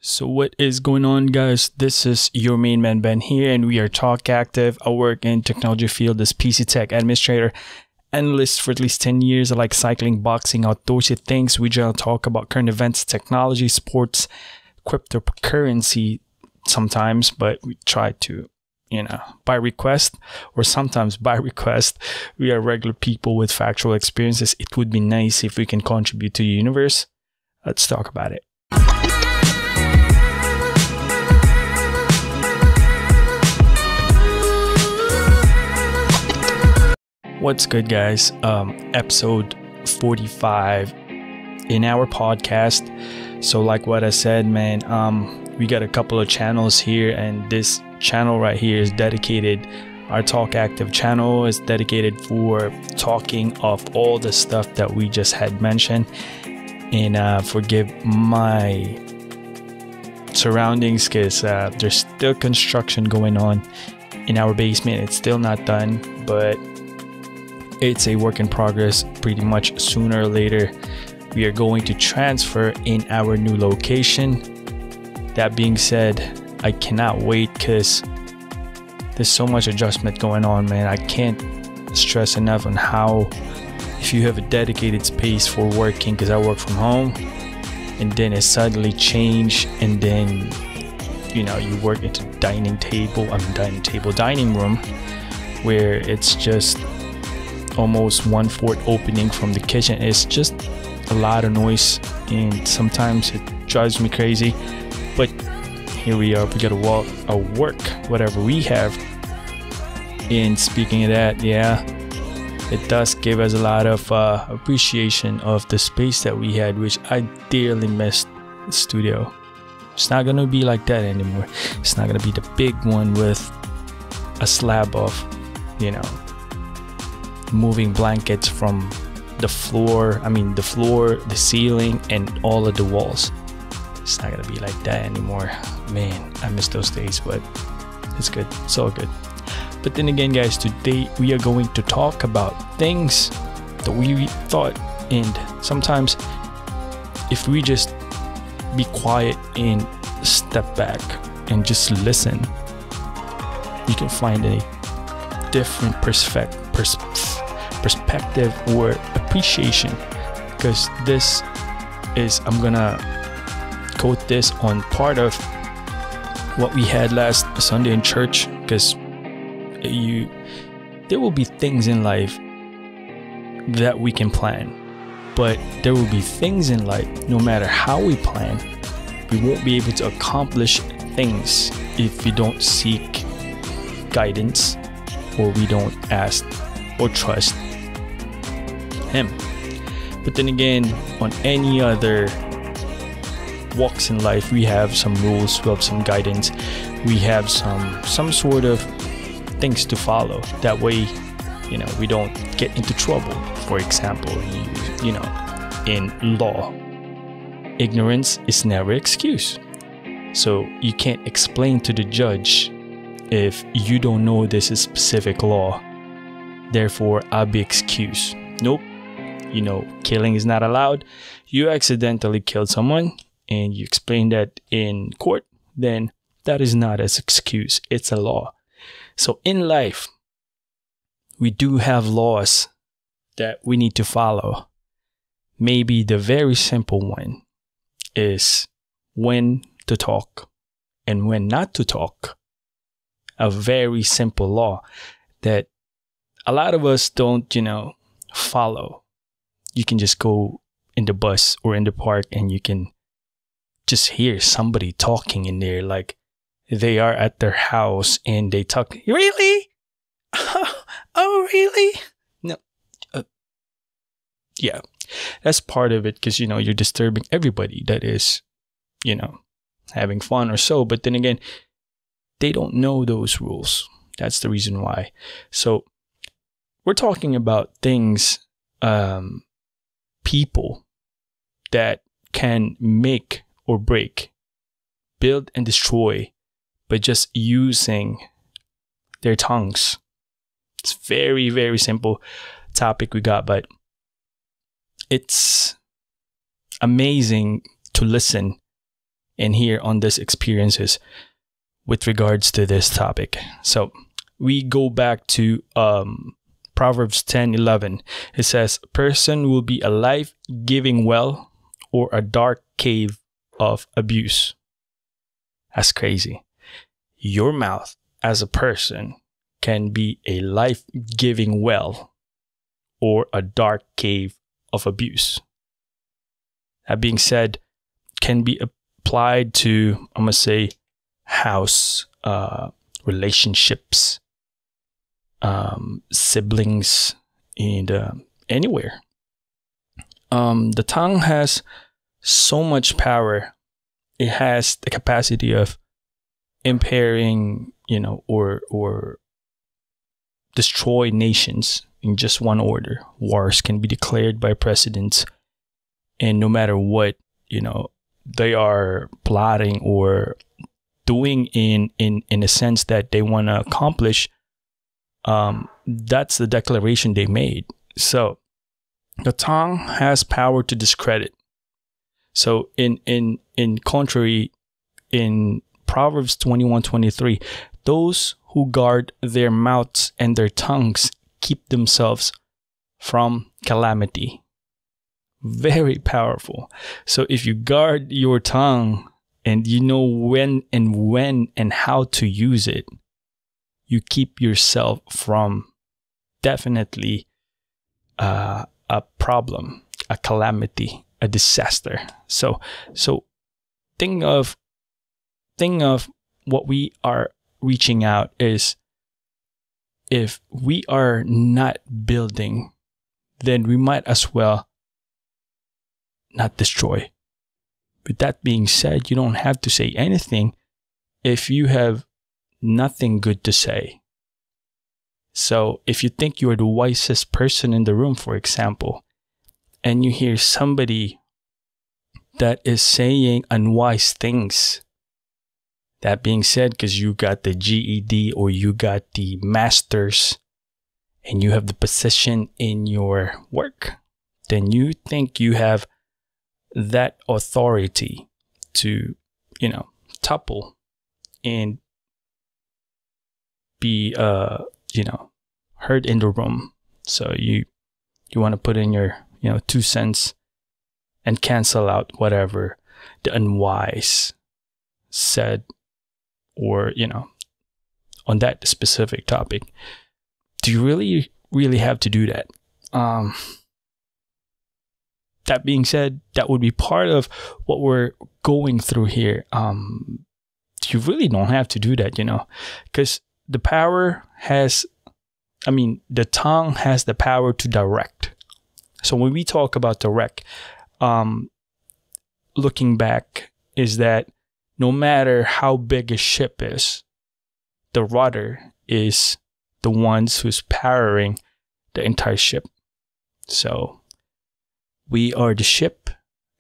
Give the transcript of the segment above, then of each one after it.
So what is going on, guys? This is your main man Ben here, and we are Talk Active. I work in technology field as PC tech administrator, analyst for at least 10 years. I like cycling, boxing, outdoorsy things. We generally talk about current events, technology, sports, cryptocurrency sometimes, but we try to, by request or sometimes by request. We are regular people with factual experiences. It would be nice if we can contribute to the universe. Let's talk about it. What's good, guys? Episode 45 in our podcast. So like what I said, man, we got a couple of channels here, and this channel right here is dedicated, our Talk Active channel is dedicated for talking of all the stuff that we just had mentioned. And forgive my surroundings because there's still construction going on in our basement. It's still not done, but it's a work in progress. Pretty much sooner or later we are going to transfer in our new location. That being said, I cannot wait because there's so much adjustment going on, man. I can't stress enough on how, if you have a dedicated space for working, because I work from home, and then it suddenly changed, and then you work into dining room, where it's just almost 1/4 opening from the kitchen. It's just a lot of noise, and sometimes it drives me crazy. But here we are, we gotta work whatever we have. And speaking of that, yeah, it does give us a lot of appreciation of the space that we had, which I dearly missed. The studio, it's not gonna be like that anymore. It's not gonna be the big one with a slab of moving blankets from the floor, the ceiling, and all of the walls. It's not gonna be like that anymore. Man, I miss those days, but it's good. It's all good. But then again, guys, today we are going to talk about things that we thought, and sometimes if we just be quiet and step back and just listen, you can find a different perspective or appreciation. Because this is, I'm gonna quote this on part of what we had last Sunday in church, because there will be things in life that we can plan, but there will be things in life, no matter how we plan, we won't be able to accomplish things if we don't seek guidance, or we don't ask or trust Him. But then again, on any other walks in life, we have some rules, we have some guidance, we have some sort of things to follow. That way, we don't get into trouble. For example, in law, ignorance is never excuse. So you can't explain to the judge if you don't know this is specific law, therefore I'll be excused. Nope. Killing is not allowed. You accidentally killed someone and you explain that in court, then that is not an excuse. It's a law. So in life, we do have laws that we need to follow. Maybe the very simple one is when to talk and when not to talk. A very simple law that a lot of us don't, follow. You can just go in the bus or in the park and you can just hear somebody talking in there like they are at their house and they talk. Really? Oh, really? No. Yeah, that's part of it, because, you're disturbing everybody that is, having fun or so. But then again, they don't know those rules. That's the reason why. So we're talking about things, people that can make or break, build and destroy by just using their tongues. It's very, very simple topic we got, but it's amazing to listen and hear on this experiences with regards to this topic. So we go back to Proverbs 10:11. It says, "Person will be a life-giving well or a dark cave of abuse." That's crazy. Your mouth as a person can be a life-giving well or a dark cave of abuse. That being said, can be applied to, I'm going to say, house, relationships, siblings, and anywhere. The tongue has so much power. It has the capacity of impairing, or destroy nations in just one order. Wars can be declared by presidents, and no matter what, they are plotting or doing in a sense that they want to accomplish, that's the declaration they made. So the tongue has power to discredit. So in contrary, in Proverbs 21:23, those who guard their mouths and their tongues keep themselves from calamity. Very powerful. So if you guard your tongue and you know when and how to use it, you keep yourself from definitely a problem, a calamity, a disaster. So think of what we are reaching out is, if we are not building, then we might as well not destroy. With that being said, you don't have to say anything if you have nothing good to say. So if you think you're the wisest person in the room, for example, and you hear somebody that is saying unwise things, that being said, because you got the GED or you got the master's and you have the position in your work, then you think you have that authority to, topple and be, heard in the room. So you want to put in your, 2 cents and cancel out whatever the unwise said, or, on that specific topic. Do you really have to do that? That being said, that would be part of what we're going through here. You really don't have to do that, because the tongue has the power to direct. So when we talk about direct, looking back, is that no matter how big a ship is, the rudder is the ones who's powering the entire ship. So we are the ship.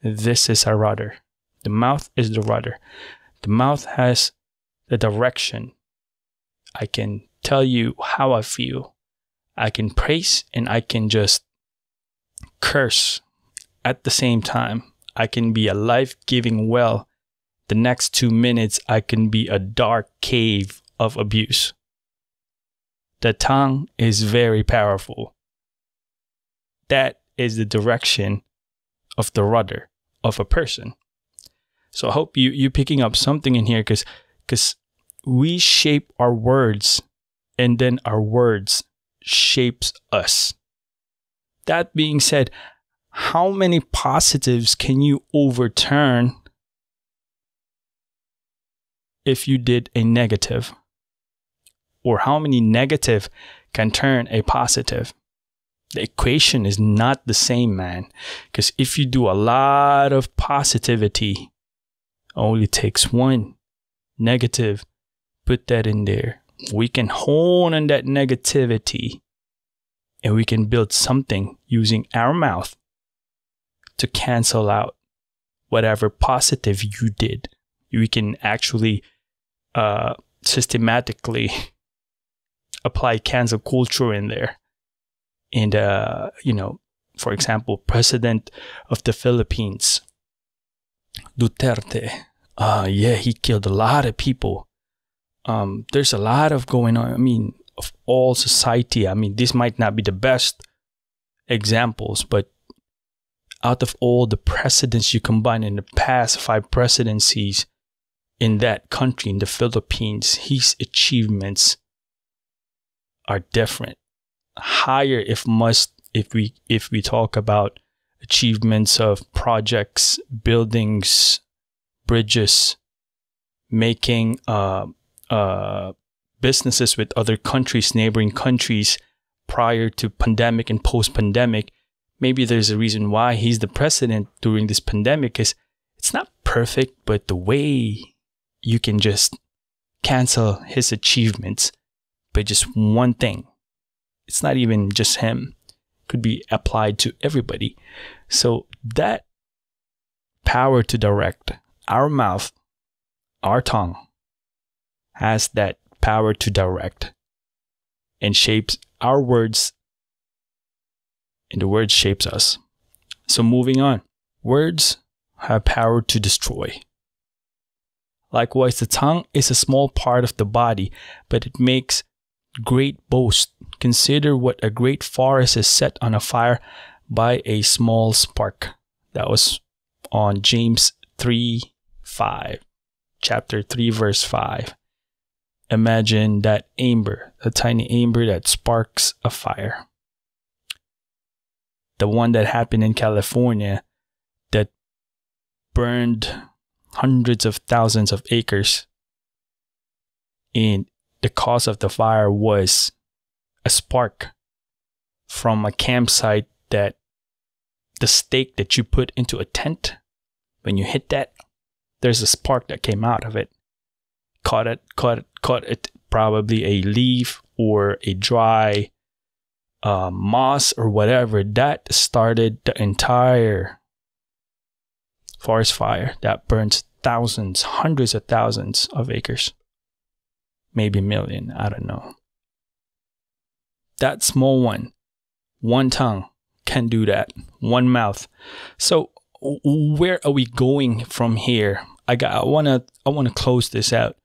This is our rudder. The mouth is the rudder. The mouth has the direction. I can tell you how I feel. I can praise and I can just curse at the same time. I can be a life-giving well. The next 2 minutes, I can be a dark cave of abuse. The tongue is very powerful. That is the direction of the rudder of a person. So I hope you're picking up something in here, because we shape our words and then our words shapes us. That being said, how many positives can you overturn if you did a negative? Or how many negative can turn a positive? The equation is not the same, man. Because if you do a lot of positivity, only takes one negative, put that in there. We can hone on that negativity and we can build something using our mouth to cancel out whatever positive you did. We can actually systematically apply cancel culture in there. And, for example, President of the Philippines, Duterte, yeah, he killed a lot of people. There's a lot of going on. I mean, of all society. I mean, this might not be the best examples, but out of all the presidents you combine in the past 5 presidencies in that country, in the Philippines, his achievements are different, higher if we talk about achievements of projects, buildings, bridges, making businesses with other countries, neighboring countries, prior to pandemic and post-pandemic. Maybe there's a reason why he's the president during this pandemic, is it's not perfect, but the way you can just cancel his achievements by just one thing, it's not even just him, could be applied to everybody. So that power to direct, our mouth, our tongue has that power to direct and shapes our words, and the word shapes us. So moving on, words have power to destroy. Likewise, the tongue is a small part of the body, but it makes great boast. Consider what a great forest is set on a fire by a small spark. That was on James 3:5, chapter 3, verse 5. Imagine that amber, a tiny amber that sparks a fire. The one that happened in California that burned hundreds of thousands of acres. And the cause of the fire was a spark from a campsite, that the stake that you put into a tent, when you hit that, there's a spark that came out of it. Caught it, probably a leaf or a dry moss or whatever, that started the entire forest fire that burns thousands, hundreds of thousands of acres, maybe a million, I don't know. That small one tongue can do that, one mouth. So where are we going from here? I want to close this out.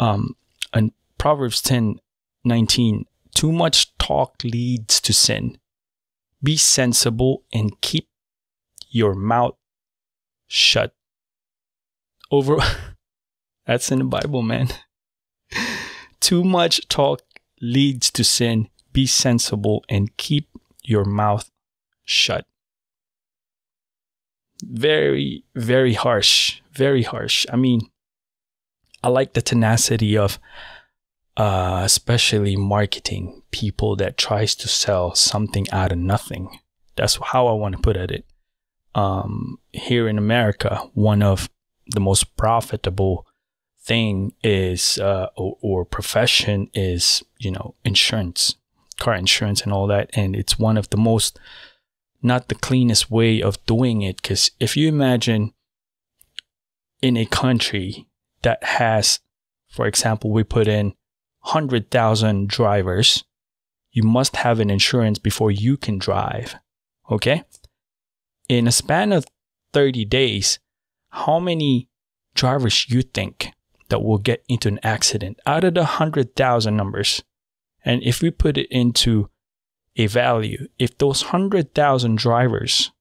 In Proverbs 10:19, too much talk leads to sin. Be sensible and keep your mouth shut. That's in the Bible, man. Too much talk leads to sin. Be sensible and keep your mouth shut. Very, very harsh. Very harsh. I mean, I like the tenacity of especially marketing people that tries to sell something out of nothing. That's how I want to put it. Here in America, one of the most profitable thing is or profession is, insurance, car insurance and all that. And it's one of the most, not the cleanest way of doing it. Because if you imagine in a country that has, for example, we put in 100,000 drivers, you must have an insurance before you can drive. Okay? In a span of 30 days, how many drivers you think that will get into an accident out of the 100,000 numbers? And if we put it into a value, if those 100,000 drivers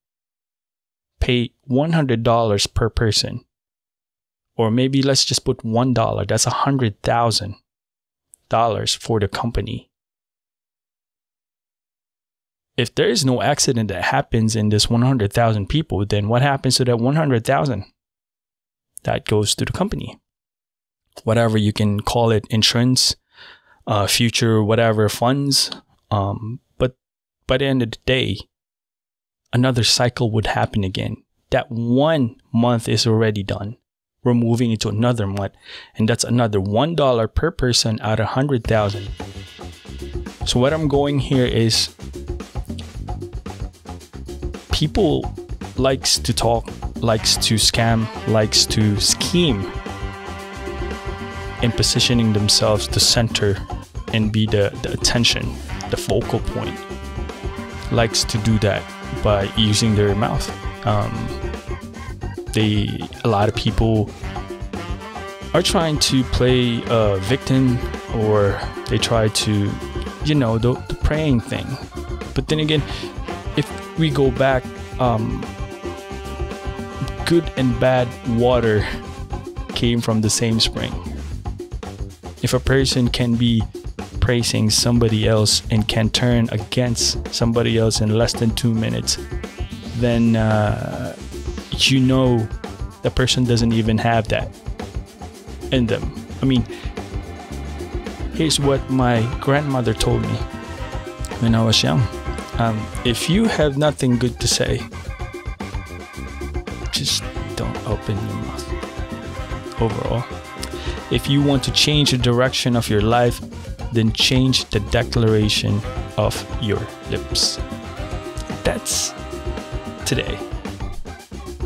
pay $100 per person, or maybe let's just put $1, that's $100,000 for the company. If there is no accident that happens in this 100,000 people, then what happens to that 100,000? That goes to the company. Whatever you can call it, insurance, future, whatever funds. But by the end of the day, another cycle would happen again. That 1 month is already done. We're moving into another month, and that's another $1 per person out of 100,000. So what I'm going here is, people likes to talk, likes to scam, likes to scheme in positioning themselves to center and be the attention, the focal point. Likes to do that by using their mouth. A lot of people are trying to play a victim, or they try to, you know, the praying thing. But then again, if we go back, good and bad water came from the same spring. If a person can be praising somebody else and can turn against somebody else in less than 2 minutes, then you know the person doesn't even have that in them. I mean, here's what my grandmother told me when I was young. If you have nothing good to say, just don't open your mouth. Overall, if you want to change the direction of your life, then change the declaration of your lips. That's today.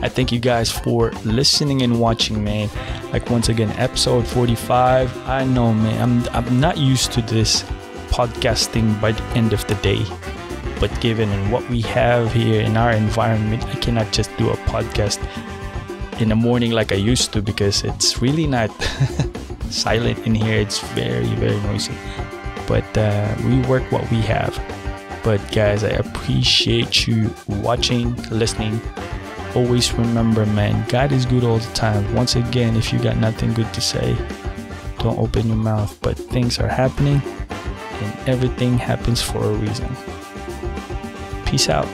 I thank you guys for listening and watching, man. Like, once again, episode 45. I know, man, I'm not used to this podcasting by the end of the day, but given what we have here in our environment, I cannot just do a podcast in the morning like I used to, because it's really not silent in here. It's very, very noisy, but we work what we have. But guys, I appreciate you watching, listening. Always remember, man, God is good all the time. Once again, if you got nothing good to say, don't open your mouth. But things are happening, and everything happens for a reason. Peace out.